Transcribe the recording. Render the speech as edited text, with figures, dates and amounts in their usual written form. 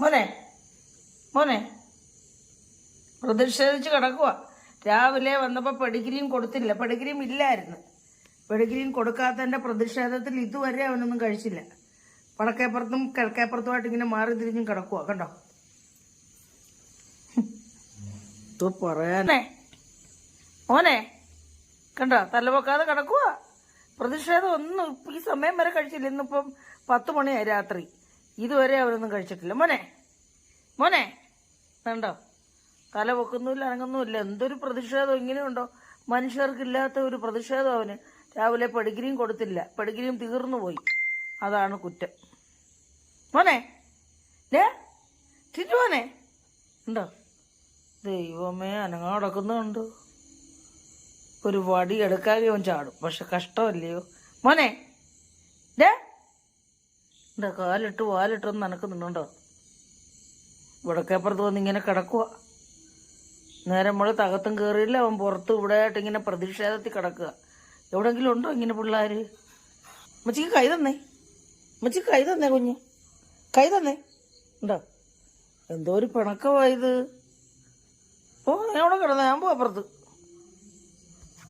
മോനെ മോനെ പ്രതിഷേധിച്ച് കിടക്കുക. രാവിലെ വന്നപ്പോൾ പെഡിഗ്രീം കൊടുത്തില്ല, പെഡിഗ്രീം ഇല്ലായിരുന്നു. പെഡിഗ്രീം കൊടുക്കാത്തതിന്റെ പ്രതിഷേധത്തിൽ ഇതുവരെ അവനൊന്നും കഴിച്ചില്ല. വടക്കേപ്പുറത്തും കിഴക്കേപ്പുറത്തുമായിട്ട് ഇങ്ങനെ മാറി തിരിഞ്ഞും കിടക്കുക. കണ്ടോ? പറയാനേ മോനെ കണ്ടോ? തലവെക്കാതെ കിടക്കുക. പ്രതിഷേധം ഒന്നും ഈ സമയം വരെ കഴിച്ചില്ല. ഇന്നിപ്പം 10 മണിയായി രാത്രി. ഇതുവരെ അവരൊന്നും കഴിച്ചിട്ടില്ല. മോനെ മോനെ കണ്ടോ? തല വെക്കുന്നുമില്ല, അനങ്ങുന്നുമില്ല. എന്തൊരു പ്രതിഷേധം ഇങ്ങനെയുണ്ടോ? മനുഷ്യർക്കില്ലാത്ത ഒരു പ്രതിഷേധം അവന്. രാവിലെ പെഡിഗ്രീം കൊടുത്തില്ല, പെഡിഗ്രീം തീർന്നു പോയി. അതാണ് കുറ്റം. മോനെ മോനെ ഉണ്ടോ? ദൈവമേ, അനങ്ങാ കിടക്കുന്നുണ്ടോ? ഒരു വടി എടുക്കാതെ അവൻ ചാടും. പക്ഷെ കഷ്ടമല്ലയോ മോനെ? എന്താ കാലിട്ട് വാലിട്ടൊന്ന് നനക്കുന്നുണ്ടോ? വടക്കേപ്പുറത്ത് വന്ന് ഇങ്ങനെ കിടക്കുക. നേരം നമ്മൾ തകത്തും കയറിയില്ല, അവൻ പുറത്ത് ഇവിടെ ആയിട്ട് ഇങ്ങനെ പ്രതിഷേധത്തിൽ കിടക്കുക. എവിടെങ്കിലും ഉണ്ടോ ഇങ്ങനെ പിള്ളേര്? അമ്മച്ചിക്ക് കൈ തന്നേ, അമ്മച്ചിക്ക് കൈ തന്നേ, കുഞ്ഞ് കൈ തന്നേ. ഉണ്ടോ? എന്തോ ഒരു പിണക്കമായത്. ഓ, ഞാൻ അവിടെ കിടന്നേ, ഞാൻ പോവാ അപ്പുറത്ത്.